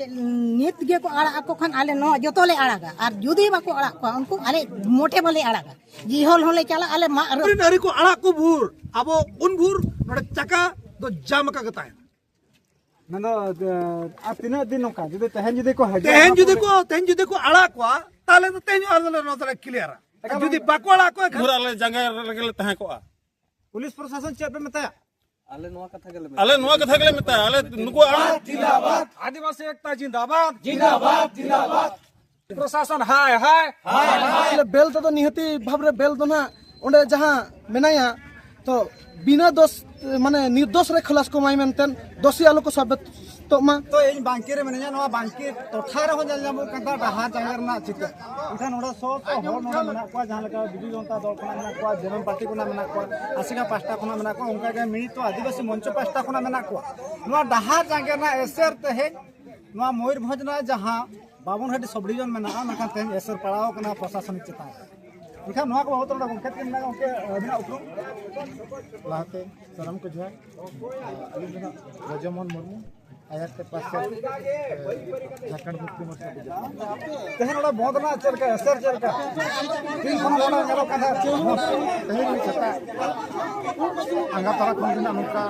नित गे को आड़ा को खान आले नो जोतोले आड़ागा और जुदी बाको आड़ा को उनको आले मोटे वाले आड़ागा जीहोल होले चला आले मा नारी को आड़ा को भूर अबो उन भूर नोडे चका दो जाम का गता है नंदो आ तीन दिन नोका जुदे तहन जुदे को तेहन जुदे को आड़ा को ताले तो तेहन आले नो तले क्लियर जुदी बाको आड़ा को भूर आले जंगा लगले तहां को पुलिस प्रशासन चेप मताया आले नुआ कथा गेले मता आले नुको जिंदाबाद आदिवासी एकता जिंदाबाद जिंदाबाद जिंदाबाद प्रशासन हाय हाय हाय बेल तो निहती भाबरे बेल तो ना ओंडे जहां मेनाया तो बिना दोष माने निर्दोष रे खलास को माई मेनतेन दोषी आलो को साबित तो मा तो इन बांकी रे मेनया नवा बांकी टोठा रे हो जल जामो कंदा डहा जांगर ना चिते इखान ओडा सो तो हो नोना मेना को जहां लगा बिजू जनता दल कोना मेना को जनम पार्टी कोना मेना को आसिका पास्टा कोना मेना को उनका के मिनी तो आदिवासी मंच पास्टा कोना मेना को नवा डहा जांगर ना एसर ते हे नवा मयूरभंज ना जहां बाबनहाटी सब डिवीजन मेना ना तेन एसर पड़ाव कना प्रशासनिक चिता इखान नवा को बहुत बड़ा गंखेत के मेना उनके अभिना उपरुम लाते शरम को जो अली रजमन मुर्मू आया के पास झारखंड मुक्ति मोर्चा तेहन ओडा बहुत ना चल के असर चल का तीन कोना गलो कथा तेहन छता अंगा तारा कोन दिन अनुका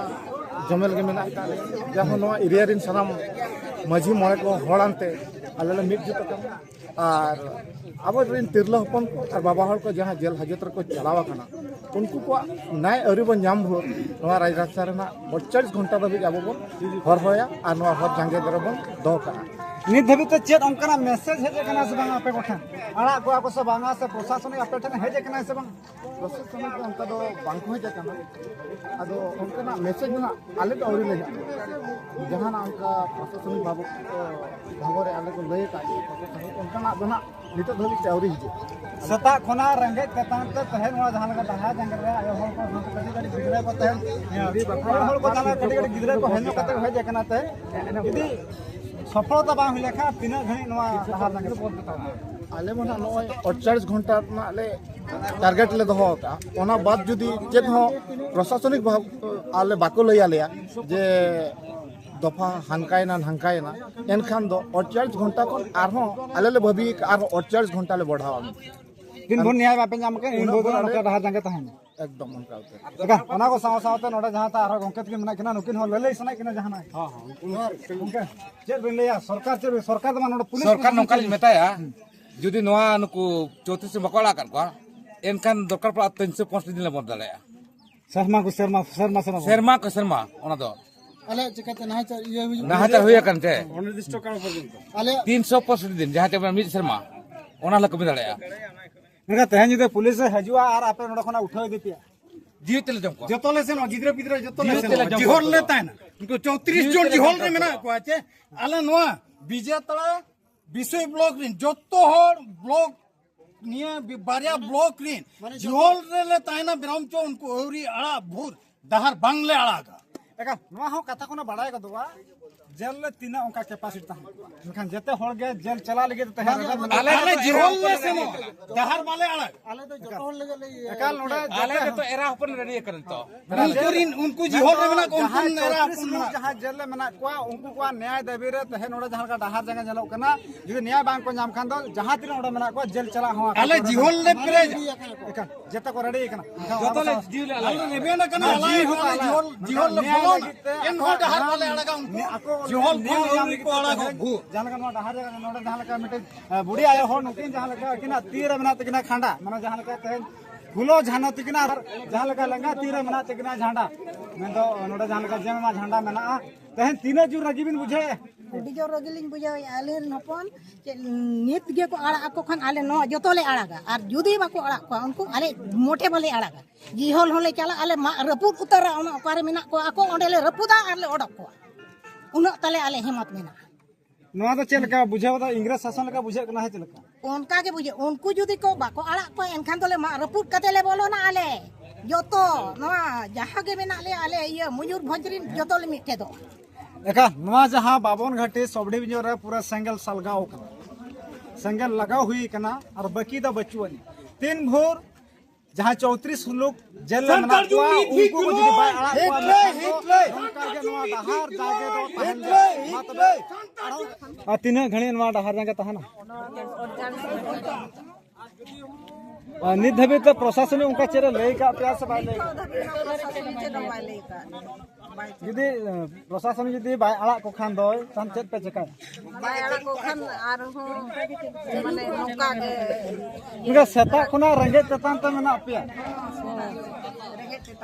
जमेल के मेना का जहां नो एरिया रिन सनाम माझी मोय को होड़ानते आले मिट जुट और अब तिरला हपन को और बाबा हर को जहां जेल हाजत को चलावा कना उनको को नाय अरी बन नाम भोर नवा राज रास्ता रेना 48 घंटा दबी अब बन हर होया और नवा हर जांगे दर बन दो का नित धबी तो चेत अंकना मैसेज हेजे कना से बांगा पे कोठा आड़ा को आपको सब बांगा से प्रशासन आपे ठन हेजे कना से बांग प्रशासन को अंका दो बांग हेजे कना अदो अंकना मैसेज ना आले तो औरी ले जहां ना अंका प्रशासन बाबू भागोरे आले को लय का अंकना दना नित धबी चौरी हिजे सता खोना रंगे कतान ते तहन वा जहां लगा दहा जंगर रे आयो होल को कटी कटी गिदरे को तहन अभी बकरा होल को जाना कटी कटी गिदरे को हेनो कते हेजे कना ते यदि सफलता बांग लेखा तीन घणी नवा दहा जंगर बोलता आले मना नय 48 घंटा ना आले टारगेट ले दहो का ओना बाद जुदी चेत हो प्रशासनिक आले बाको लय आलेया जे दफा हंकायना एनखान दो 48 घंटा को आरो आले ले भबी आरो 48 घंटा ले बढ़ावा दिन भर न्याय बापे जाम के इन भर नका रहा जांगे तहन एकदम उनका देखा ओना को साव सावते नोडा जहां ता आरो गंकेत के मना किना नुकिन हो लेले सना किना जहां हां उनका चेर बिन लेया सरकार मा नोडा पुलिस सरकार नोका मेताया जुदी नोआ नुकु 34 बकला कर को एनखान दरकार पड़ा 305 दिन ले बंद दाले शर्मा को शर्मा ओना दो आले चिकते नाहाचा होया कानते अनिर्दिष्ट काल पर्यंत आले 365 दिन जहां ते मिद शर्मा ओना ल कमी दाले नका तहन जुदे पुलिस हजुआ आर आपे नोडा खना उठाय देतिया जीतले जमको जतले से गिद्रे पिद्रे जतले से जिहोल लेता है ना उनको 34 जन जिहोल रे मेना को आचे आले नोआ बीजे तला विषय ब्लॉक रिन जत्तो हर ब्लॉक निया बारिया ब्लॉक रिन जिहोल रे लेता है ना बिरामचो उनको औरी आड़ा भूर दहार बांगले आड़ा का एका नोआ हो कथा कोना बड़ाय का दुआ जेल ले तीना उनका कैपेसिटी ता इनखान जते होल गे जेल चला लगे तो तहन आले जिहोल ले से नो दहार वाले आड़ा आले तो जतो होल लगे एकाल नोडा आले तो एरा अपन रेडी करन तो उनको जिहोल रे मेना कोन एरा अपन जहां जेल ले मेना को उनको को न्याय देबे रे तहे नोडा जहां का दहार जगह जलो कना जदि न्याय बांग को नाम खान दो जहां तीन नोडा मेना को जेल चला हो आले जिहोल ले प्रे एका जते को रेडी कना जतो ले जिहोल आले रेबे ना कना आले जिहोल ले बोलो एन हो दहार वाले आड़ा का उनको जिहोल भूल को आड़ा को भू जहां का नोडा दहार जगह नोडा जहां का मिटे बुढ़ी आयो हो नुकिन जहां का किना तीर मेना तकिना खांडा माने जहां का तहे फुलो झानो तकिना जहां लगा लंगा तीर मेना तकिना झांडा मैं तो नोडा जहां लगा जेमा झांडा मेना तहन तीन जुर रजीबिन बुझे डी जोर रगिलिंग बुझाव आले नपन नित गे को आड़ा को खान आले नो जोतोले आड़ागा और जुदी बाको आड़ा को उनको आले मोटे वाले आड़ागा जीहोल होले चला आले रपुद उतरा उन ओकारे मेना को आको ओंडेले रपुदा आले ओडक को उन तले आले हिम्मत मेना नोआ तो चलका बुझाव दा इंग्रेज शासन लगा बुझे कना है चलका उनका के बुझे उनको जुदी को बाको आड़ा को एनखान तले रपुद कतेले बोलो ना आले जोतो नोआ जहां गे मेना आले ये मयूरभंज रिन जोतोले मिटे दो एका नोआ जहां बाबन घाटी सब डिवीजन रे पूरा सेंगल सलगाव कना सेंगल लगाव हुई कना और बाकी दा बचुअनी तीन भोर जहां 34 लोग जेल में मेना कोआ उनको को जुदी बाय आड़ा कोआ नोंका के नवा डहार जागे दो तहन मा तबे तीना घणी नवा डहार जागे तहना नित धबे तो प्रशासन ने उनका चेहरा लय का प्यास से बाय लय जुदी प्रशासन जुदी बाय आड़ा को खान दो तहन चेत पे चका बाय आड़ा को खान आर हो माने नोका के इनका सेता खुना रंगे ततान त मेना पिया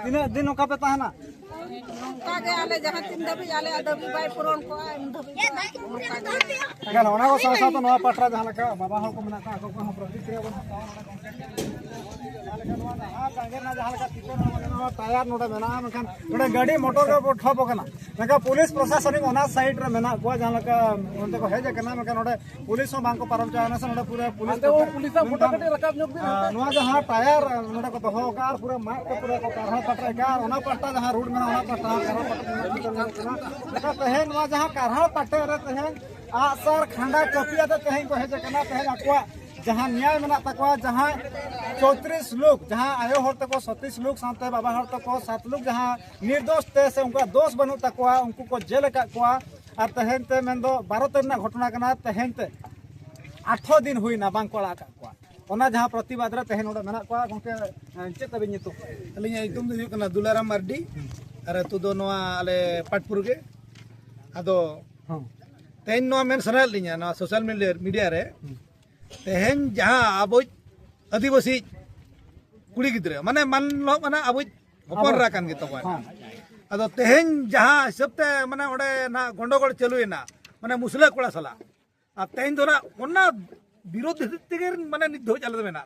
तीना दिन नोका पे तहना नोका के आले जहां तीन दबी आले दबी बाय पुरन को इन दबी गान ओना को साथ साथ नवा पटरा जहां लका बाबा हो को मेना का को हम प्रतिक्रिया बन टायर नोडे मेना मेखान नोडे गाड़ी मोटर को ठप कना मेका पुलिस प्रशासनिक ओना साइड रे मेना को जहां लका ओनते को हेज कना मेका नोडे पुलिस हो बांको पारम चाहना से नोडे पूरा पुलिस फोटो कटे रकाब नोक दिन नोआ जहां टायर नोडे को दोहो का पूरा माइक को पूरा को कारहा पटरा का ओना पट्टा जहां रोड मेना ओना पट्टा कारहा पट्टा मेका तहे नोआ जहां कारहा पट्टा रे तहे आसर खंडा कपिया ते तहे को हेज कना तहे अकवा जहां न्याय मेना तकवा जहां 34 लोग जहां आयो हर तक 37 लोग साथे बाबा हर तक 7 लोग जहां निर्दोष ते से उनका दोष बनु तकवा उनको को जेल का कोआ और तहन ते मेंदो 12 तरना घटना कना तहन ते 8 दिन हुईना बांग कोला का कोआ ओना जहां प्रतिवाद रे तहन ओडा मेना कोआ गंके चेत तबे नितु अलिया एकदम दो हुई कना दुलाराम मार्डी अरे तू दो नवा आले पाटपुर के आदो तेन नवा मेन सना लिया ना सोशल मीडिया रे तेहन जहां अब आदिवासी कुड़ी गिद्रे माने मान लो माने अब हपन राकन गे तबा अदो तेहन जहां हिसाबते माने ओडे ना गंडगोल चलुएना माने मुसला कोड़ा सला आ तेहन दोना ओना विरोध तेगे माने निधो चलत मेना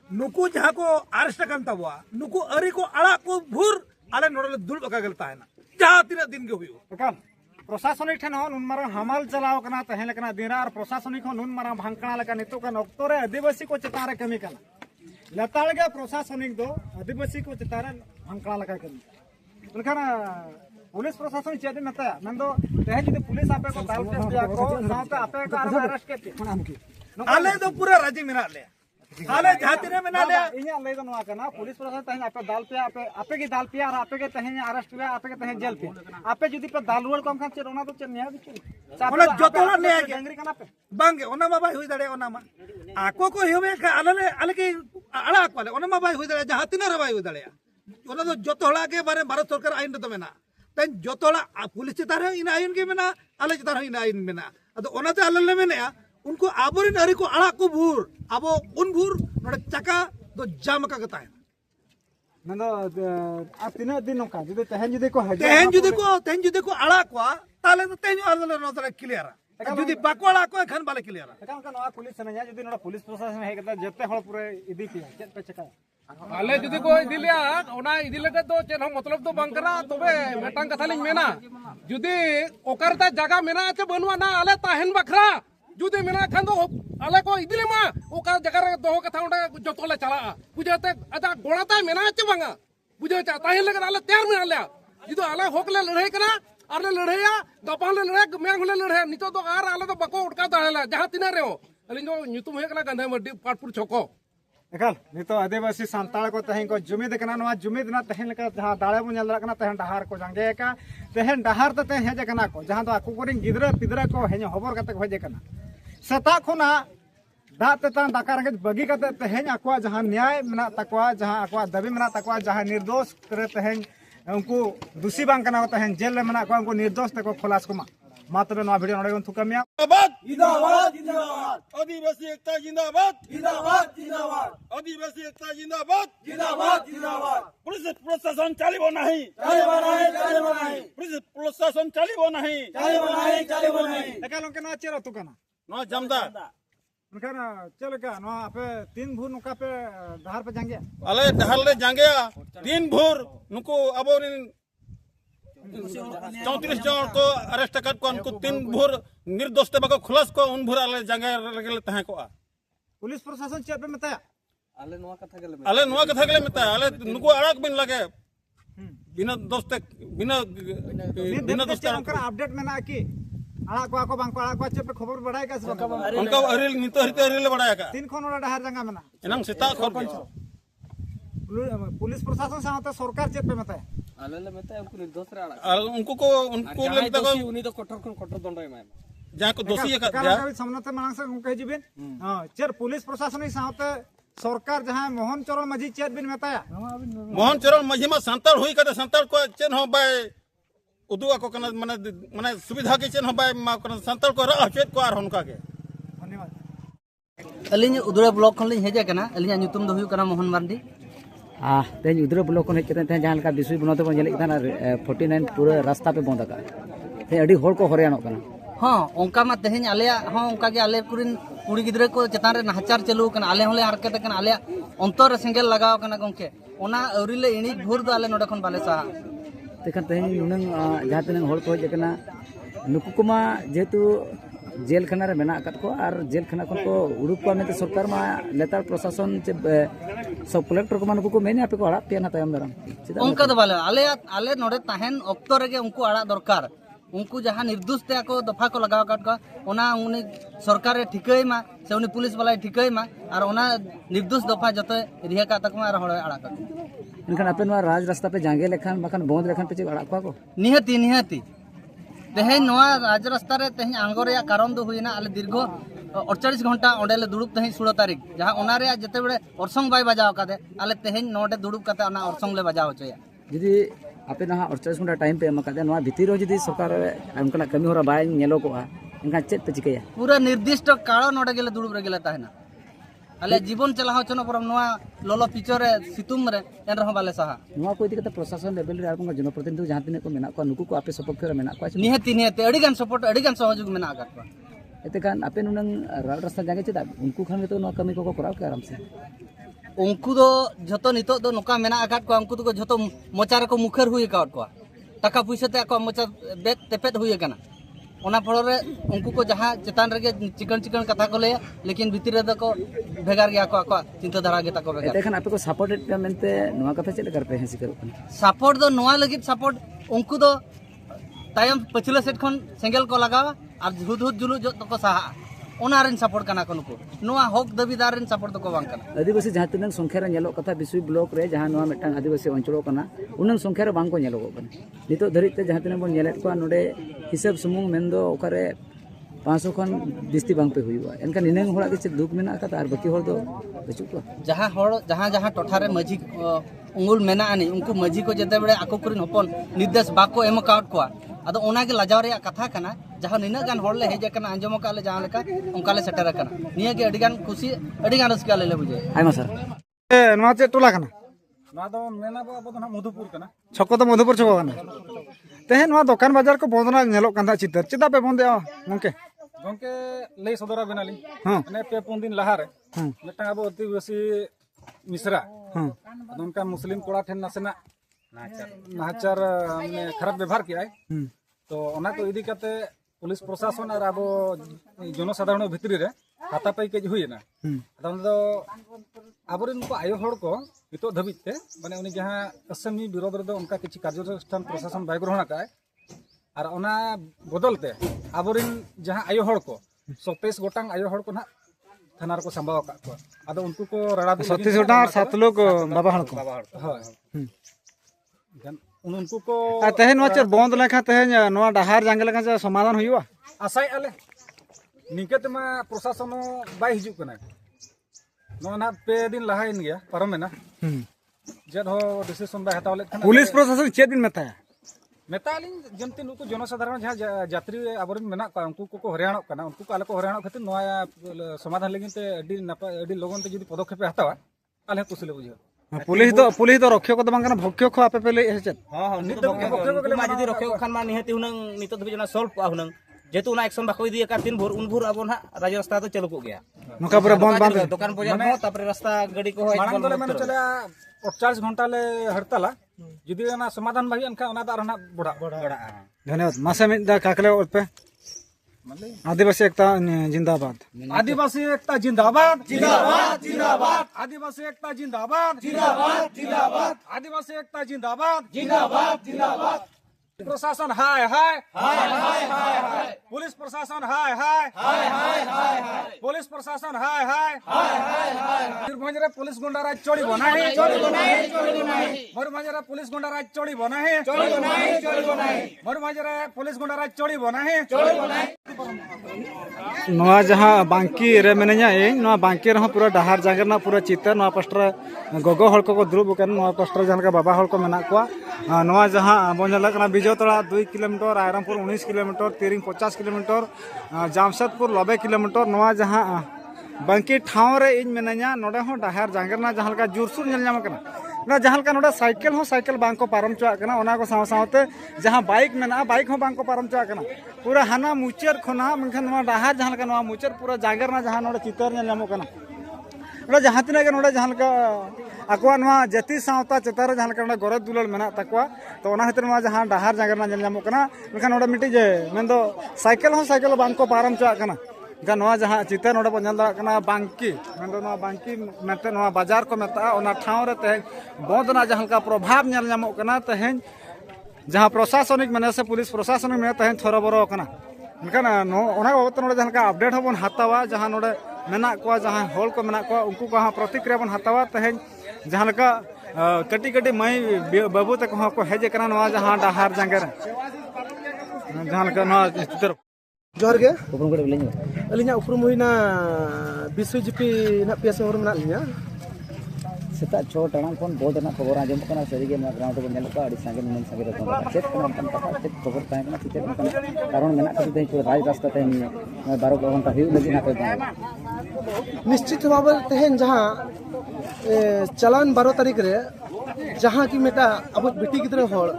नुकु जहां को अरेस्ट कान तबवा नुकु अरी को आड़ा को भूर आले नोडले दुल बका गलता है ना जहां तीन दिन के हुयो एकाल प्रशासनिक ठन हो नुन मारा हमाल चलाव कना तहे लेकना दिना और प्रशासनिक हो नुन मारा भांकना लेका नितो का नक्तरे आदिवासी को चेतारे कमी कना लताड़ के प्रशासनिक दो आदिवासी को चेतारे भांकना लेका कमी उनका पुलिस प्रशासन चेद मता नंदो तहे जदि पुलिस आपे को दाल पे दिया को साथे आपे को अरेस्ट के आले तो पूरा राजी मेना ले आले जातिरे मेना ले इया ले दो नवा कना पुलिस प्रशासन तहे आपे दाल पे आपे की दाल पे और आपे के तहे अरेस्ट हुआ आपे के तहे जेल पे आपे जदि पे दालुवर कम खान चेरोना तो चन्या बिचु ओना जोतोला ने आगे अंग्री कना पे बांगे ओना मा बाई हुई दड़े ओना मा आको को होबे का आले के आड़ा कोले ओना मा बाई हुई दड़े जहां तीन रे बाई हुई दड़े ओना तो जोतोला के बारे भारत सरकार आइन तो मेना तन जोतोला पुलिस चितारे इन आइन के मेना आले चितारे इन आइन मेना अदो ओना ते आले ले मेना उनको आबोरिन हरी को आड़ा को भूर आबो उन भूर नोडे चका दो जाम का गता है नंदो आ तीन दिन नका जदि तहन जदि को तेहन जुदे को आड़ा को ताले तो तेन आले नोतरे क्लियर जुदी बाकोड़ा को खन बाले क्लियर एकाल का नवा पुलिस सनया जदि नोडा पुलिस प्रशासन हे कता जते हळ पूरे इदी पिया चेत पे चका आले जुदी को इदी लिया ओना इदी लगे तो चेन मतलब तो बांग करा तबे मेटांग कथा लिंग मेना जुदी ओकरता जगह मेना आचे बनवा ना आले ताहेन बखरा जुदी मेना खान दो आले को इदी लेमा ओका जगह रे दोहो कथा ओंडे जतोले चला बुझाते अदा गोणाता मेना आचे बांगा बुझे चा ताहेन लगे आले तैयार में आले जिदो आले होकले लड़ाई कना आले लड़ाईया गपाले लड़ाई मेंगले लड़ाई नितो तो आर आले तो बको उटका दाहला जहां तिना रे हो अलिंग जो ᱧᱩᱛᱩᱢ हे कना गंधा मड्डी पाटपुर छको एकाल नितो आदिवासी सांताल को तहें को जुमिद कना नवा जुमिद ना तहें लका जहां दाळे बु नेल कना तहें डहार को जांगे का तहें डहार त तहें हेजे कना को जहां तो आकु कोरिन गिदरा पिदरा को हेने होबर कते हेजे कना सता खुना दा तता दाका रंगे बगी कते तहें आकवा जहां न्याय मेना तकवा जहां आकवा दबी मेना तकवा जहां निर्दोष करे तहें उनको दोषी बांग कना तहें जेल में मेना को उनको निर्दोष तको खलास को मा तबे नवा वीडियो नडे थु कमिया जिंदाबाद जिंदाबाद आदिवासी एकता जिंदाबाद जिंदाबाद जिंदाबाद आदिवासी एकता जिंदाबाद जिंदाबाद जिंदाबाद पुलिस प्रशासन चलिबो नहीं पुलिस प्रशासन चलिबो नहीं एकाल के ना चेरो तु कना नो जमदा उनका चल का नो आपे 3 भूर नुका पे डहार पे जांगे आले डहार ले जांगे 3 भूर नुको अबोरिन 34 जन को अरेस्ट कर को उनको 3 भूर निर्दोष ते बको खुलास को उन भूर आले जांगे लगे तहे को पुलिस प्रशासन चेप पे मता आले नुवा कथा गेले मिता आले नुको अड़क बिन लगे बिना दोस्त बिना दोस्त उनका अपडेट में ना की आड़ा को बांग को चेप पे खबर बढ़ाए का उनका अरिल नितो हरिते अरिल बढ़ाया का 3 खन डहार जंगा में ना एनंग सीता खर पुलिस प्रशासन साथ सरकार चेक पे मताया आले ले मेता उनको निर्दोष रे आड़ा और उनको लगता है उनी तो कठोर खन कठोर दंड एमाय जहाँ को दोषी है सामने मांग से उनको हिजिबिन हां चेर पुलिस प्रशासन साथ सरकार जहां मोहन चरण माझी चेक बिन मताया मोहन चरण माझी में संताल हुई कते संताल को चेन हो बाय उदुआ को कना माने माने सुविधा के चेन हो बाय मा कना संताल को रा चेक को आर उनका के धन्यवाद अलिंग उदुरा ब्लॉक खन लिंग हेजा कना अलिंग ᱧᱩᱛᱩᱢ ᱫᱚ ᱦᱩᱭᱩᱜ ᱠᱟᱱᱟ ᱢᱳᱦᱚᱱ ᱢᱟᱨᱰᱤ तेज उदुरा ब्लॉक खन हेज कते तेज जहां लका बिसुई बनोते बन जेले कना 49 पूरा रास्ता पे बंद का ते अडी होड़ को हरियाणो कना हां ओंका मा तेज आलेया हां ओंका के आले कुरिन कुड़ी गिदरा को चेतान रे नाहचार चालू कना आले होले हरकत कना आले अंतर रे सेंगेल लगाव कना गंके ओना अवरिले इनी भोर दो आले नोडे खन बाले सा तेखन तेज नुनंग जहां तने होड़ को हेज कना नुकु कुमा जेतु जेल खाना रे मेना अकत को और जेल खाना खन को उड़ुक को में सरकार मा लेतार प्रशासन सब कलेक्टर को मानको को मेने आपे को आड़ा पेना तायम दाराम उनका तो बाले आले आले नोडे ताहेन ऑक्टो रे उनको आड़ा दरकार उनको जहां निर्दोष ते को दफा को लगाव काट को ओना उनी सरकार रे ठिकई मा से उनी पुलिस वाला ठिकई मा और ओना निर्दोष दफा जते रिहा का तक मा और हड़ आड़ा काट इनखान आपे नो राज रास्ता पे जांगे लेखान बखान बंद लेखान पे आड़ा को निहती निहती तेहेन नोआ राज रास्ता रे तेहेन आंगो रे कारण दो हुइना आले दीर्घ 48 घंटा ओडेले दुड़ुब तेहेन 16 तारीख जहां ओना रे जते बेले orsong बाय बजाव कादे आले तेहेन नोडे दुड़ुब काते ओना orsong ले बजाव होचया जदी आपे ना 48 घंटा टाइम पे एम कादे नोआ भितिर रो जदी सरकार उनका कमी होरा बाय नेलो को इनका चेत पे चिकया पूरा निर्दिष्ट काळ नोडे गेले दुड़ुब रे गेले ताहेना आले जीवन चलाहो चनो परम नोआ लोलो पिचोरे सितुम रे एन रहो बाले सहा नोआ को इदिकते प्रशासन लेवल रे आरको जनप्रतिनिधि जहां तिने को मेना को नुकु को आपे सपक्ष रे मेना को निहति निहति अडिगान सपोर्ट अडिगान सहयोग मेना आगत को एते कान आपे नुनंग राल रास्ता जागे चेदा उनको खान तो नोआ कमी को कराव के आराम से उनको दो जतो नितो दो नोका मेना आगत को उनको तो जतो मोचार को मुखर हुई काट को टाका पैसा ते को मोचा बेत तेपेत हुई कना ओना फलो रे उनको को जहां चेतान रे चिकन चिकन कथा को ले लेकिन भीतर रे को भेगार गया को चिंता धारा गे ताको भेगार देखन आपे को सपोर्ट मेनते नोआ कथा चेले कर पे हेसी करो सपोर्ट दो नोआ लगित सपोर्ट उनको दो तायम पछिला सेट खन सेंगेल को लगावा और हुद हुद जुलु जो तो साहा ओना रेन सपोर्ट कना को नुको नोआ हक दाबीदार रेन सपोर्ट को बांग कना आदिवासी जहां तिनंग संख्या रे नेलो कथा बिसुई ब्लॉक रे जहां नोआ मिटन आदिवासी अंचलो कना उनंग संख्या रे बांग को नेलो कना नितो धरित ते जहां तिनंग बन नेलेट को नोडे हिसाब सुमुंग मेंदो ओकारे 500 खन बिस्ती बांग पे हुईवा एनका निनंग होड़ा के दुख मेना का और बाकी होड़ दो बचु को जहां जहां टोठा रे मजी उंगुल मेना आनी उनको मजी को जते बड़े आको कुरिन हपन निर्देश बाको एम काउट को आदो ओना के लाजाव रे कथा कना जहां निना गान होड़ ले हेज कना अंजम का ले जहां लेका उनका ले सेटर कना निया के अडिगान खुशी अडिगान रस्का ले बुझे आइमा सर नोआ चे टोला कना ना तो मेना बो अब तो मधुपुर कना छको तो मधुपुर छको कना तेहे नोआ दुकान बाजार को बंदना नेलो कांदा चितर चिता पे बंदे गंके गंके लई सदरा बेनाली ने पे पुन दिन लहारे मिटा अब आदिवासी मिश्रा उनका मुस्लिम कोड़ा ठेन नसेना नाचार माने खराब व्यवहार किया तो ओना को इदी कते पुलिस प्रशासन और अब जनसाधारण भितरी रे हाथापाई के हुईना तो आबरिन को आयो हड़ को नितो धबिते माने उनी जहां असमी विरोध रे उनका किछि कार्यानुष्ठान प्रशासन बाय ग्रहण का और ओना बदलते आबरिन जहां आयो हड़ को 27 गोटांग आयो हड़ को ना थाना रे को संभाव का को आदो उनको को रड़ा 37 गोटांग 7 लोग बाबा हड़ को हां उनको को तेहे नोआ चेर बंद लेखा तेहे नोआ डहार जांगे लेखा समाधान हुईवा आशाय आले निकेत में प्रशासन बाय हिजु कना नोआ ना पे दिन लहाइन गया परमेना जद हो डिसीजन बाय हतावले पुलिस प्रशासन चे दिन मेताया मेतालिन जमते नुको जनसाधारण जहां यात्री आबरिन मेना का उनको को हरियाणा कना उनको को आले को हरियाणा खातिर नोआ समाधान लगिन ते अडी नपा अडी लोगन ते जदी पदक्षेप हतावा आले कुसले बुझियो पुलिस तो रक्षक को बांगना भक्ष्य खो आपे पहले हेचत हां हां नित भक्ष्य को मा जदी रक्षक खान मा निहति हुनंग नित धबि जना सॉल्व पा हुनंग जेतु ना एक्शन बाको इदी का दिन भोर उन भोर अब ना राज रास्ता तो चलो को गया नका पूरा बंद दुकान बाजार हो तापर रास्ता गाड़ी को मांग तो माने चले 48 घंटा ले हड़ताला जदी ना समाधान भाई अनका ओना दार ना बड़ा धन्यवाद मासे में दा काकले पे आदिवासी एकता जिंदाबाद आदिवासी एकता जिंदाबाद जिंदाबाद जिंदाबाद आदिवासी एकता जिंदाबाद जिंदाबाद जिंदाबाद आदिवासी एकता जिंदाबाद जिंदाबाद जिंदाबाद प्रशासन हाय हाय पुलिस प्रशासन हाय हाय पुलिस प्रशासन हाय हाय मयूरभंज रे पुलिस गुंडाराज चोरी बनाही मयूरभंज रे पुलिस गुंडाराज चोरी बनाही मयूरभंज रे पुलिस गुंडाराज चोरी बनाही नवा जहाँ बांकी रे मेनेኛ इन बांकी रहा पूरा डहार जांगर पूरा चित्र नवा पस्टर गोगो हल को दुरुब नवा पस्टर जहाँ बाबा हल को मेना को नवा जहाँ बोलना Bijotara 2 kilometre Ayrampur 19 kilometre Tiring 50 kilometre Jamshedpur 90 kilometre नवा जहाँ बांकी ठाव रे इन मेनेኛ नोडे हो डहार जांगर जहाँ का जुरसुर ना जहाँ का नोडे साइकिल हो साइकिल बांग को पारम चुना ओना को साव सावते जहाँ बाइक मेना बाइक हो बांग को पारम चुना पूरा हाना मुचर खोना मनखान नवा डहार जहाँ का नवा मुचर पूरा जांगर ना जहाँ नोडे चितर नामोकना नोडे जहाँ तिना के नोडे जहाँ का आकुआ नवा जाति सावता चेतार जहाँ का नोडे गरज दुलल मेना तकवा तो ओना खातिर नवा जहाँ डहार जांगर ना नामोकना मनखान नोडे मिटी जे मेनदो साइकिल हो साइकिल बांग को पारम चुना का नवा जहाँ चितर नोडे बन जाना बांकी मेनदो नवा बांकी मेते नवा बाजार को मेता ओना ठाव रे तेज बंदना जहाँ का प्रभाव नेल नामोकना तेज जहाँ प्रशासनिक मेने से पुलिस प्रशासनिक मेने तेज थोरबरो कना मेनखान ओना बाबत नोडे जहाँ का अपडेट होबन हातावा जहाँ नोडे मेना को जहाँ हॉल को मेना को उनको को हाँ प्रतिक्रिया बन हातावा तेज जहाँ का कटी कटी मई बाबू तक को हेज कना नवा जहाँ डहार जांगर जहाँ का नवा चित्र जोहर गे अलिना उपरुम हुईना विश्वजीपी ना पियास और मेना लिया सेता 6 टाइम फोन बहुत ना खबर आजम कना सरीगे ना ग्राउंड को नेल का अड़ी संगे नन संगे तो चेक कना कथा चेक खबर ताय कना चिते कारण मेना कते तेज राज रास्ता ते 12 घंटा हुई लगी ना पे निश्चित भाव तेहन जहाँ चलान 12 तारीख रे जहाँ की मेटा अब बेटी गिद्रे होड़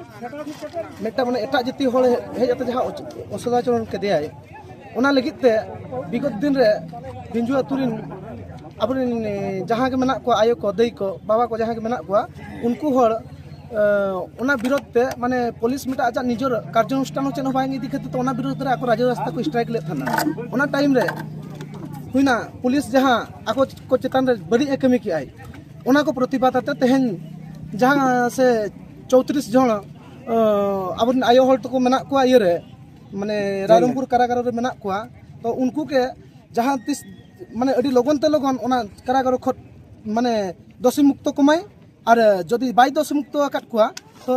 मेटा माने एटा जति होड़ हे जते जहाँ असदाचरण केदेय ओना लगित ते विगत दिन रे बिंजु अतुरिन अब जहाँ के मेना को आयो को दई को बाबा को जहाँ के मेना को उनको होड़ ओना विरोध ते माने पुलिस मेटा आजा निजर कार्यानुष्ठान चेन बांग इदी खातिर तो ओना विरोध रे आको राज्य रास्ता को स्ट्राइक ले थाना ओना टाइम रे हुईना पुलिस जहाँ आको को चेतान रे बड़ी कमी की आई ओना को प्रतिबाद आते तेहन जहाँ से 34 जन अब आयो हल तो मेना को ये रे माने रायरंगपुर कारागार रे मेना को तो उनको के जहाँ तीस माने अड़ी लगन ते लगन ओना कारागार खत माने दोषी मुक्त कमाय और जदि बाय दोषी मुक्त आकात को तो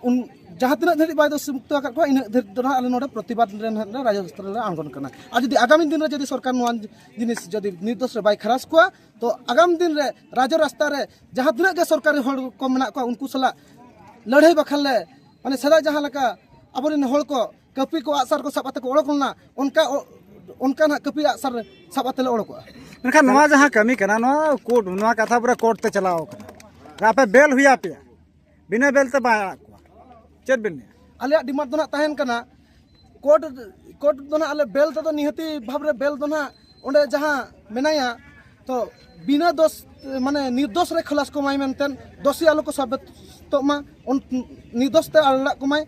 उन जहाँ तीन धरी बाय दोषी मुक्त आकात को इन धर आले नोडे प्रतिबाद रे राजस्त्र रे आंदोलन करना और जदि आगामी दिन रे जदि सरकार नोआ जिनिस जदि निर्दोष रे बाय खरास को तो आगामी दिन रे राज रास्ता रे जहाँ तीन के सरकारी हल को मेना को उनको सला लड़ाई बखाले माने सदा जहाँ लका अबरिन हल को कपी को आसार को साबाते को ओळखना उनका ना कपी आसार साबाते ले ओळखो मेनखान नवा जहाँ कमी कना नवा कोर्ट नवा कथा पूरा कोर्ट ते चलाओ कना आपे बेल हुया पे बिना बेल ते बा चेत बिन आले डिमांड दो ना तहन कना कोर्ट दो ना आले बेल तो निहती भाव रे बेल दो ना ओंडे जहाँ मेनाया तो बिना दोष माने निर्दोष रे खलास को माय मेनतेन दोषी आलो को साबित तो मा निर्दोष ते आला को माय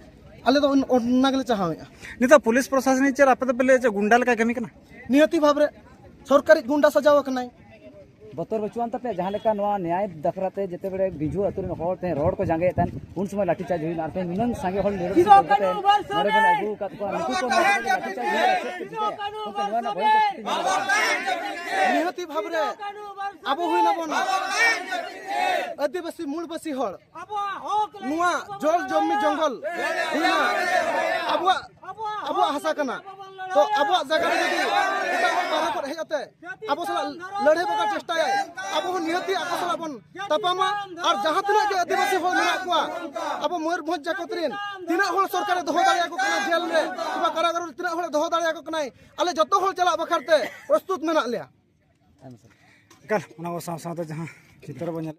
आले तो ओना गले चाहावे नितो पुलिस प्रशासन चेर आपे तो पहले गुंडा लका कमी कना निहती भाव रे सरकारी गुंडा सजाव कनाय बतर बचुआन तपे जहाँ लेका नवा न्याय दखराते जेते बेड़े बिजु अतुरिन होड़ ते रोड को जांगे तन उन समय लाठी चार्ज हुई नारते निनन संगे होड़ लेरो करते नोडे बन अगु का को निकु को लाठी चार्ज हुई निहती भाव रे अब हुई ना बन आदिवासी मूलवासी होड़ नुआ जल जमी जंगल हुईना अब हासा कना तो अब जगह जदी बाहर पर हेते अब सला लड़े बका चेष्टा है अब निहती आकसला बन तपामा और जहां तना के आदिवासी हो मेना को अब मयूरभंज जाकतरिन तिना होल सरकार दोह दाड़िया को कना जेल रे बा कारागार तिना होल दोह दाड़िया को कनाय आले जतो होल चला बखरते प्रस्तुत मेना लिया कल ओना साव साव जहां चित्र बन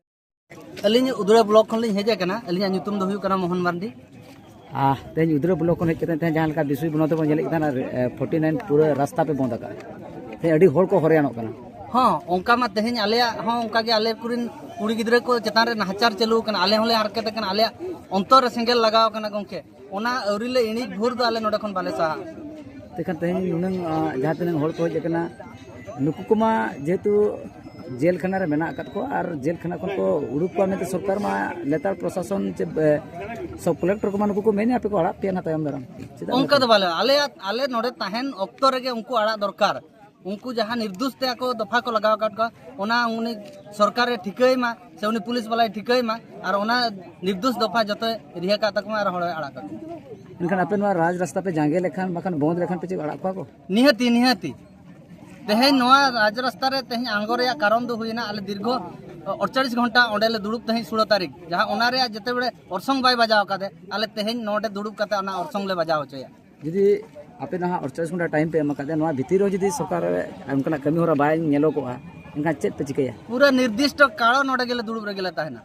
अलिन उदुरा ब्लॉक खन लिन हेजे कना अलिन nyutum दो हुई कना मोहन मार्डी तेज उदुरा ब्लॉक खन हेज कते जहाँ विषय बनते बन जेल 49 पूरा रास्ता पे बंद का ते अड़ी होड़ को हरियाणो कना हाँ ओंका मा तेहन आले हाँ ओंका के आले कुरिन कुड़ी गिद्रे को चेतान रे नाहचार चलू कना आले होले हारकेत कना आले अंतर रे सेंगेल लगाव कना गंके ओना अवरिले इनिज भोर दो आले नोडे खन बाले सा तेखन तेहन नुनंग जहाँ तिनंग होड़ को हेज कना नुकु कुमा जेतु जेल खाना रे मेना आकात को और जेल खाना खन को उडुक को में सरकार मा लेतार प्रशासन चे सब कलेक्टर को मानको को मेने आपे को अड़ा पे ना तायम दाराम उनका तो बाले आले नोडे ताहेन ऑक्तो रेगे उनको अड़ा दरकार उनको जहाँ निर्दोष ते को दफा को लगाव काट को ओना उनी सरकार रे ठिकई मा से उनी पुलिस वाला ठिकई मा और ओना निर्दोष दफा जते रिहा का तक मा और हड़े अड़ा काट इनखान आपे नवा राज रास्ता पे जांगे लेखान बखान बंद लेखान पे अड़ा को निहती तेहें नवा राज रास्ता रे तेहें आंगो रे कारण दो हुईना आले दीर्घ 48 घंटा ओंडेले दुड़ुब तेहें 16 तारीख जहाँ ओना रे जेते बेले ऑर्संग बाय बजाव कादे आले तेहें नोडे दुड़ुब काते ओना ऑर्संग ले बजाव होचया यदि आपे ना 48 घंटा टाइम पे एमका दे नवा भितिर रो यदि सरकार उनका कमी होरा बाय नेलो को इनका चेत पे चिकया पूरा निर्दिष्ट काल नोडे गेले दुड़ुब रे गेले ताहेना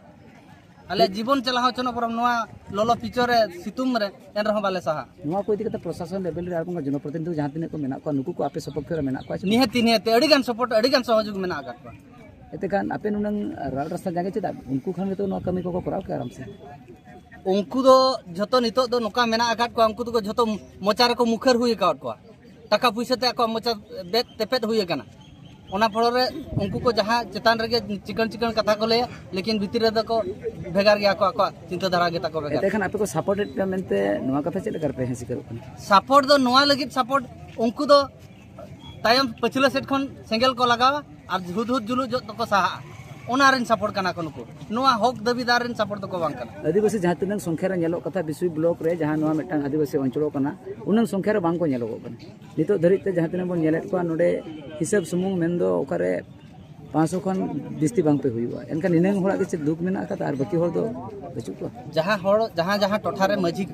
आले जीवन चलाहो चनो परम नवा लोलो पिचोरे सितुम रे एन रहो बाले सहा नवा को इदी कते प्रशासन लेवल रे आपन जनप्रतिनिधि जहां तिने को मेना को नुकु को आपे सपक्ष रे मेना को निहती अडिगान सपोर्ट अडिगान सहयोग मेना आगत को एते कान आपे नुनंग राल रास्ता जागे चेदा उनको खान तो नवा कमी को कराव के आराम से उनको दो जतो नितो दो नोका मेना आगत को उनको तो जतो मोचा रे को मुखर हुई काट को टाका पैसा ते को मोचा बेत तेपेत हुई कना ओना फड़रे उनको को जहाँ चेतान रे चिकन कथा को ले लेकिन भीतर रे को भेगार गया को चिंता धारा गे ताको भेगार देखन आपे को सपोर्ट मेनते नवा कथा चेले कर पे हेसी करो सपोर्ट दो नवा लगित सपोर्ट उनको दो तायम पछिला सेट खन सेंगल को लगावा और झुद जुलू जो तो को सहा ओना रेन सपोर्ट कना कोनको नवा हक दाबीदार रेन सपोर्ट तो को बांग कना आदिवासी जहां तिनंग संख्या रे नेलो कथा बिसुई ब्लॉक रे जहां नवा मिटन आदिवासी अंचल कना उनंग संख्या रे बांग को नेलो कना नितो धरिते जहां तिनंग बन नेलेट को नोडे हिसाब सुमुंग मेंदो ओकारे 500 खन बिस्ती बांग पे हुईवा एनका निनंग होड़ा के दुख मेना का तार बाकी होड़ दो बचु को जहां टोठा रे मजी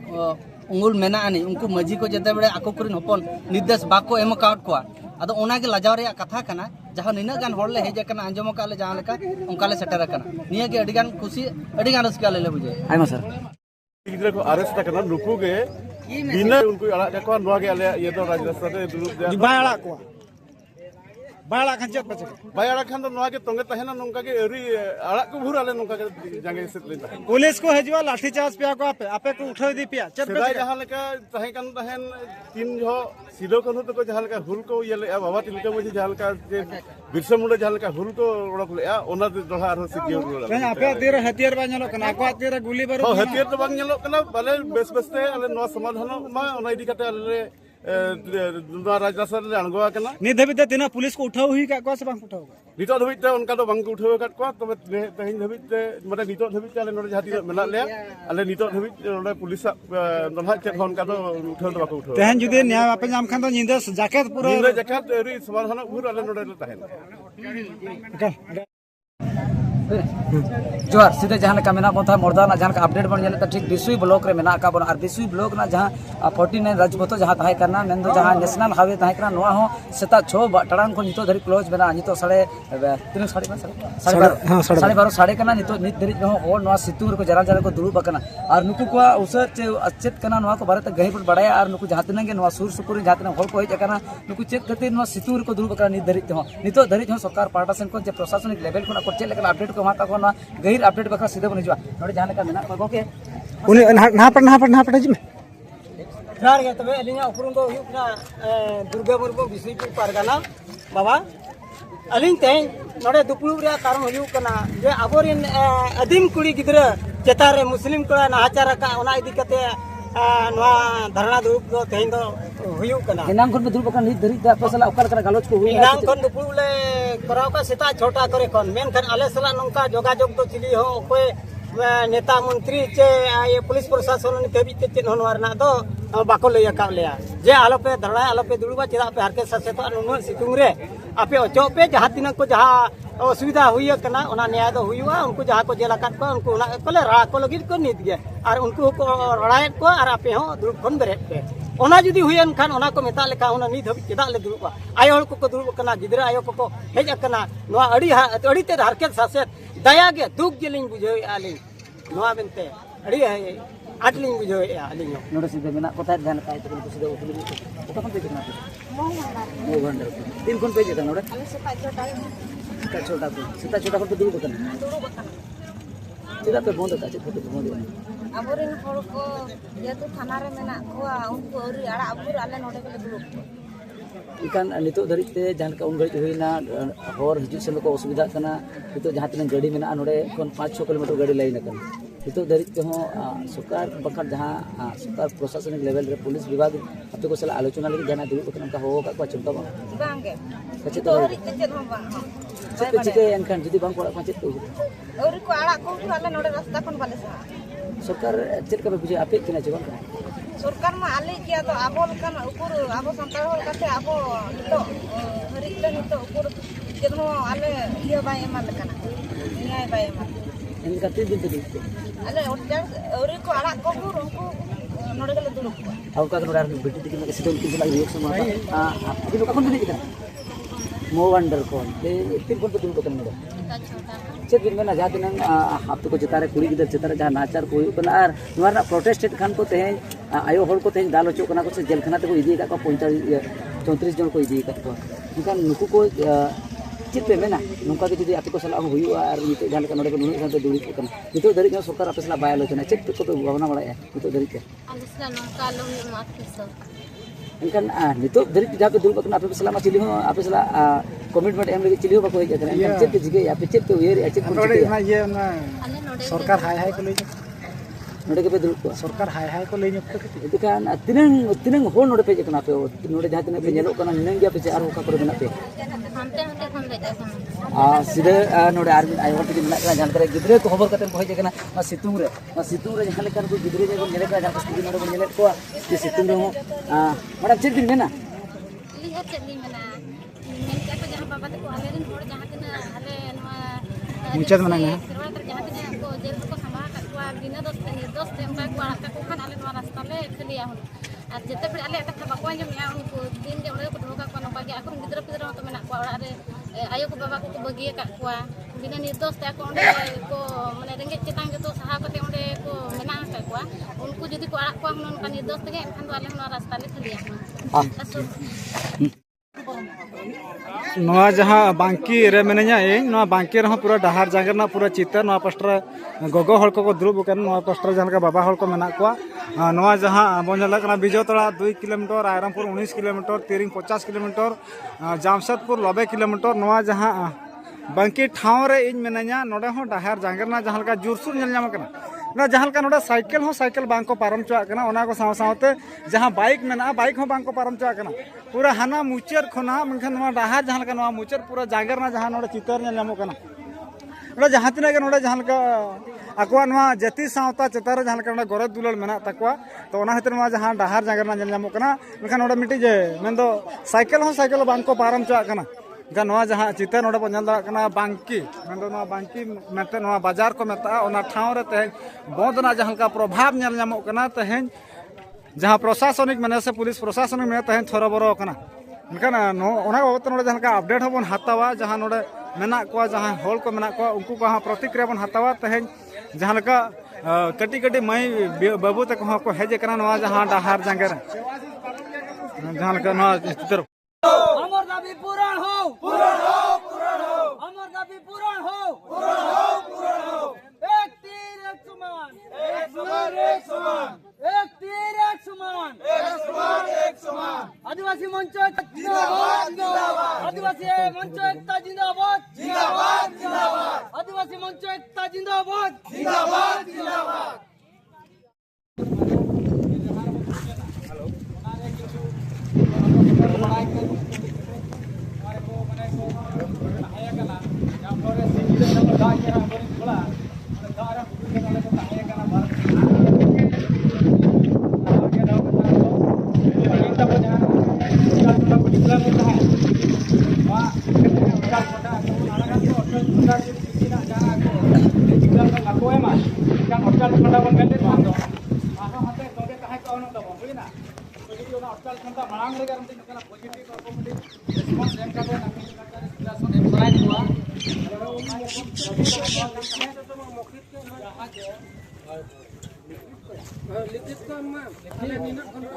उंगुल मेना आनी उनको मजी को जेते बड़े आको कुरिन हपन निर्देश बाको एम काउट को अदो ओनागे लाजाव रे कथा कना जहां निना गान होड़ ले हेजे कना अंजम का ले जहां लेका उनका ले सेटर कना निया के अडिगान खुशी अडिगान रस्का ले बुझे आइमा सर गिद्रा को अरेस्ट करना नुकु गे बिना उनको अड़ा को नवा के ले ये तो राज रास्ता ते दुलुब दे बायला को बायला खान चत बचे बायला खान तो नवा के तंगे तहना नंका के अरी अड़ा को भूर आले नंका के जांगे से लेता पुलिस को हजवा लाठी चार्ज पे को आपे को उठाई दी पिया चत बचे जहां लेका तहे कन तहन तीन जो सिदो कनु तो को जहां लेका हुल को ये ले बाबा तिलका मुझे जहां लेका जे बिरसा मुंडा जहां लेका हुल को ओडक ले ओना दोहा आरो सिकियो रे आपे तीर हथियार बा नेलो कना को तीर गुली बारूद हो हथियार तो बांग नेलो कना बाले बेस बेसते आले नवा समाधान मा ओना इदी कते आले राजरास्ता अणगो नित धाबिते तीना पुलिस को उठाव हुई का से बांग उठाव नित धाबिते उनका तो बांग उठाव का को तबे तेहिन धाबिते माने नित धाबिते आले नोडे जहाती मेला ले आले नित धाबिते नोडे पुलिस नोहा चेक उनका तो उठाव तो बाको उठाव तेहन जुदि न्याय आपे नाम खान तो निंदे जाकेत पूरा निंदे जाकेत एरी समाधान पूर आले नोडे ताहेन जोहार सीधे जहां का मेना बोता मोरदाना जहां का अपडेट बन जेले ठीक बिसुई ब्लॉक रे मेना का बन और बिसुई ब्लॉक ना जहां 49 राजपथ जहां ताहे करना मेंदो जहां नेशनल हाईवे ताहे करना नोआ हो सेता 6 टाड़ांग को नितो धरी क्लोज बेना नितो साढ़े 12:30 साढ़े करना नितो नित धरी हो और नोआ सितुर को जरा जरा को दुरुब बकना और नुकु को उसर चे अचेत करना नोआ को बारे त गही पर बडाया और नुकु जहां तिनंगे नोआ सुर सुपुर जहां तिना होल को हेज करना नुकु चेत खातिर नोआ सितुर को दुरुब बकना नित धरी हो नितो धरी हो सरकार पार्टा सेन को जे प्रशासनिक लेवल को को चेक लेकर अपडेट को माता को ना गहिर अपडेट बखरा सीधे बन हिजुआ नोडे जहां का मेना को के उनी ना पर हिजुमे जार गे तबे अलिया उपरुम को हुना दुर्गा मुर्मू बिसुईपुर पारगाना बाबा अलिन तेन नोडे दुपुलु रे कारण हुयु कना जे आबोरिन अदिम कुड़ी गिदरा चेतारे मुस्लिम को नाचार का ओना इदी कते नोआ धरना दुरुब दो तेन दो हुयु कना इनाम खन दुरुब कना नित धरी दा फसला ओकर करा गालोच को हुई इनाम खन दुपुलु ले कराव का सेता छोटा करे कोन मेन खन आले सला नंका जोगाजोग तो चिली हो कोई नेता मंत्री चे ये पुलिस प्रशासन तेबी चेन होनवारना दो बाको लैया का लेया जे आलोपे धरना आलोपे दुरुबा चेदा पे हरके ससे तो नुन सितुंग रे आपे ओचो पे जहां तिना को जहां असुविधा हुई कना ओना न्याय दो हुईवा उनको जहां को जेला काट को उनको ओना कोले रा को लगित को नित गे और उनको को रड़ायत को और आपे हो दुरुब खन बेरेट पे ओना जुदी हुयन खान ओना को मेता लेका ओना नित हबि चेदा ले दुरुबा आयो हल को दुरुब कना गिदरा आयो को हेज कना नोआ अड़ी ते हरके ससे दया गे दुख गेलिन बुझो आली नोआ बेनते अड़ी आटलिंग बुझो आलिंग नोडे सीधे मेना कोता ध्यान काई तो सीधे उठली ओटा कोन पे कितना मो घंटा तीन कोन पे जेता नोडे सेता छोटा को दुरुब कना चेदा पे बंद का फोटो बंद आबोरिन हर को जेतु थाना रे मेना को उनको औरी आड़ा अबुर आले नोडे के दुरुब इकान नितो धरिते जहां का उन घड़ी हुईना हर हिजु सेन को असुविधा करना नितो जहां तीन गाड़ी में नोडे कोन 5-6 किलोमीटर गाड़ी लाइन कर नितो धरिते हो सरकार बखर जहां सरकार प्रशासनिक लेवल रे पुलिस विभाग आपे को सला आलोचना लगी जना दुरुप करन का हो का चंता बांगे कचे तो हरि चेत हम बांग चेत चिके एनखान जदी बांग कोड़ा चेत को और को आड़ा को आले नोडे रास्ता कोन बाले सा सरकार चेत का बुझे आपे किना चबन सरकार मा आले किया तो आबो लकन ऊपर आबो संतार होल काते आबो नितो हरि ले नितो ऊपर केनो आले इया बाय एमा लकना न्याय बाय एमा इनका 3 दिन तक आले और को आड़ा को उनको नोडे गले दुरुप आउ का नोडा बेटी दिख में सिधो उनकी लगी रिएक्शन माता अभी लोग कौन दिख रहा मो वंडर कौन ते फिर कौन तो दुरुप करने चेक दिन में ना जाते न आप तो को चितारे कुड़ी गिदर चितारे जहां नाचार को हुई कना आर नोरा प्रोटेस्टेड खान को तें आयो होल को तें दालो चो कना को से जेल खाना ते को इदी का 34 जन को इदी का को इनका नुकु को चित पे में ना नुका के जदी आपे को सला हुई और निते जहां का नोडे को नुनी साथे दुड़ी को कना नितो धरि जो सरकार आपे सला बाय आलोचना चेक पे को तो भावना बड़ा नितो धरि के अलसला नोका लो मात सो इनका नितो धरि जहां पे दुड़ी को आपे सला मा चिली हो आपे सला कमिटमेंट एम लगी चिली हो बको हे करन चेक पे जिगे आपे चेक पे वेर चेक को ये ना सरकार हाय को ले नोडे के पे दुरुप को सरकार हाय को ले itu kan tinang hol node pe jekna pe node jahan tinang pe nyelok kana ninang dia pe ar hoka kore bena pe हमते फोन देता है sida node army ai hot ke mena kana jahan kare gidre ko hobar katen bhoi jekna ma situng re jahan lekan ko gidre je nyele kana jahan pasti node nyele ko di situng re ho madam chet din mena lihat chet din mena men ka jahan baba te ko ale rin hor jahan tina ale nwa munchat mana na jahan tina ko jel ko sama ka ko dina dos te umpa ko ara ko kan ale nwa rasta le khliya hun ar jete pe ale ka thaba ko anjom ya unko din de ole ko dhoga ko no bagi akon gidra pidra to mena ko ara re ayo ko baba ko bagi ka ko bina nirdos te ko onde ko mane rengget cetang to saha ko te onde ko mena ka ko unko jodi ko ara ko non kan nirdos te enkhan to ale nwa rasta le khliya hun नवा जहाँ बांकी रे मेनेኛ नवा बांकी रह पूरा डहार जांगर ना पूरा चितर नवा पस्टर गोगो हल को दुरुब कन नवा पस्टर जहां का बाबा हल को मेना को नवा जहाँ बोझल Bijaytala 2 kilometre Ayrampur 19 kilometre Tiring 50 kilometre Jamshedpur 90 kilometre नवा जहाँ बांकी ठाव रे इन मेनेኛ नोडे हो डहार जांगर ना जहां का जुरसुर नेल नाम कना ना जहां का नोडे साइकिल हो साइकिल बांग को पारम चुआ कना ओना को साव सावते जहां बाइक मेना बाइक हो बांग को पारम चुआ कना पूरा हाना मुचर खना मनखन नवा डहार जहां का नवा मुचर पूरा जांगर ना जहां नोडे चितर नेल नाम कना नोडे जहां तिना के नोडे जहां का अकवा नवा जति सावता चितर जहां का नोडे गरज दुलल मेना तकवा तो ओना हितर नवा जहां डहार जांगर ना नेल नाम कना मनखन नोडे मिटी जे मेन दो साइकिल हो साइकिल बांग को पारम चुआ कना का नवा जहां चितर नोडे बन जल कना बांकी मेन दो नवा बांकी मेते नवा बाजार को मेता ओना ठाव रे ते बंदना जहां का प्रभाव नेल नाम कना तेहें जहां प्रशासनिक मेने से पुलिस प्रशासनिक में तेहें थोड़ा बरो कना इनका ओना बाबत नोडे जहां का अपडेट होबन हातावा जहां नोडे मेना को जहां हॉल को मेना को उनको को प्रतिक्रिया बन हातावा तेहें जहां का कटी कटी मई बाबू तक को हेजे कना नवा जहां डहार जांगर जहां का नवा चित्र हमर दाबी पूरण हो हमर दाबी पूरण हो एक तीर एक समान एक तीर एक समान आदिवासी मंच जिंदाबाद आदिवासी मंच एकता जिंदाबाद आदिवासी मंच एकता जिंदाबाद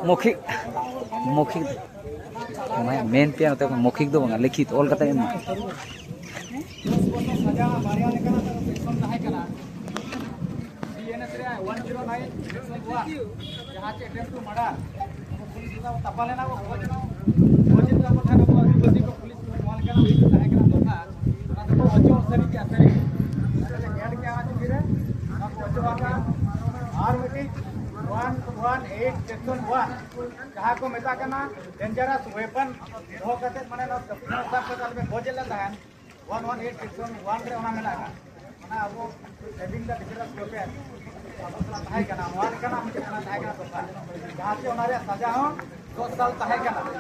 मौखिक मौखिक मेन पे होता है मौखिक दो बंगा लिखित ऑल कता है जहां तापालेना को खोजिन का कथा को आदिवासी को पुलिस माल के ना ताहे के ना दोखा ना तो अजो सरी के असरी गेट के आवाज फिरे ना को अजो आका आर मिटी 118 सेक्शन 1 जहां को मेता करना डेंजरस वेपन हो करते माने ना सब पताल में खोजे ले ताहन 118 सेक्शन 1 रे ओना मेना का ना वो सेविंग द डेंजरस वेपन अब ताहे करना वन करना मेना ताहे करना तो जहां से ओना रे सजा हो 2 साल ताहे करना तो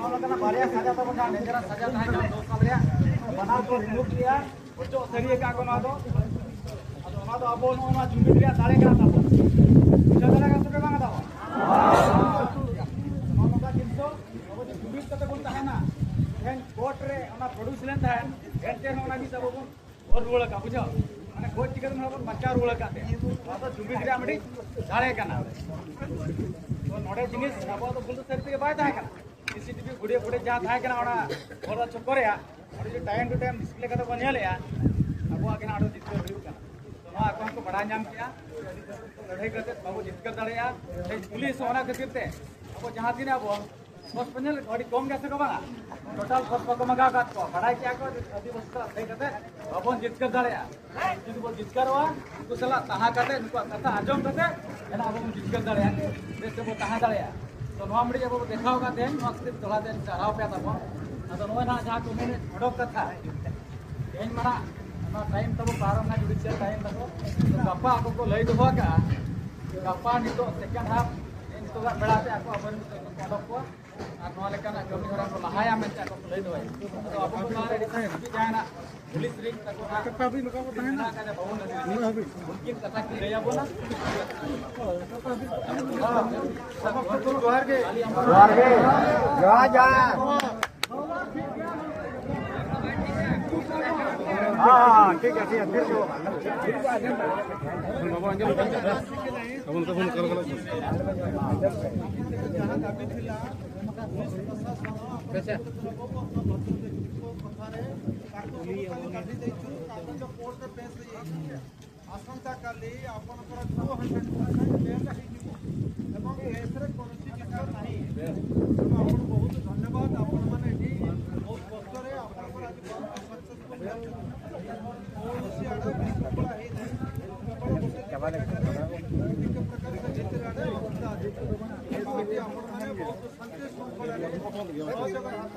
ओना करना बारिया सजा तो बना डेंजरस सजा ताहे करना 2 साल रे बनाव को रिमूव किया ओजो सरिये का को ना दो अब ओना जुम्बी रे ताले करना था जगह का तो बांगा था नोका किंतो अब जुम्बी कते बोल ताहे ना एन कोर्ट रे ओना प्रोड्यूस लेन था एते ओना भी सब और रुल का बुझो माने कोर्ट टिकट में बच्चा रुल का थे तो जुम्बी रे आमडी ताले करना तो नोडे जिनिस अब तो बोल सर के बाय ताहे करना सीसीटीवी वीडियो फुटेज जहां थाहे करना ओना और चक्कर या और जो टाइम टू टाइम डिस्प्ले का तो बनिया ले अब आगे ना आडो जितने हुई करना तो को बड़ा नाम किया लड़ाई करते बाबू जितकर दड़िया पुलिस होना खातिर ते अब जहां दिन अब बस पंजल गाड़ी कम गैस को बना टोटल बस को मगा का को बड़ा क्या को आदिवासी का लड़ाई करते बाबू जितकर दड़िया जुदी बोल जितकर हुआ तो सला तहा करते उनको कथा आजम करते एना अब जितकर दड़िया देश को तहा दड़िया तो नोआ मड़ी अब देखा होगा देन नोआ से तोला देन चढ़ाव पे था अदो नोआ ना जहां को मैंने अडोक कथा देन मना टाइम तब प्रारंभ ना जुडिशियल टाइम तक गप्पा आपको को लई दोबा का गप्पा नितो सेकंड हाफ नितो गा बेड़ा पे आपको अपन अडोक को और नोआ लेका ना कमी हरा को लहाया में आपको लई दोय तो आपको ना रेडी कि जाय ना पुलिस रिंग तक ना कप्पा भी लगा को ना का बहु नहीं हबी उनकी कथा की ले जाबो ना सब तो जोहार के जा हाँ ठीक है फिर जो बाबा अंजल कबूल कर कैसे आशंका कली आपनकर 200% এবং এসরে কোনসি কিছু নাই আপন বহুত ধন্যবাদ আপন মানে এটি বহুত কষ্টরে আপনकर আজ सक्सेसफुल कोनसी आडा पड़ा है क्या बात है प्रकार का क्षेत्र आडा होता है एटी आपन माने बहुत संतोष पड़ा है बहुत जगह हाथ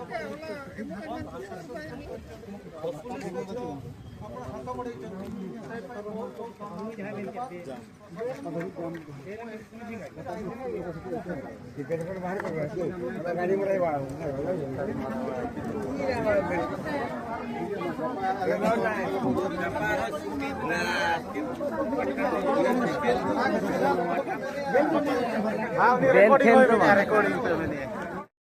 अपना हाथ बड़े गाड़ी में रिकॉर्डिंग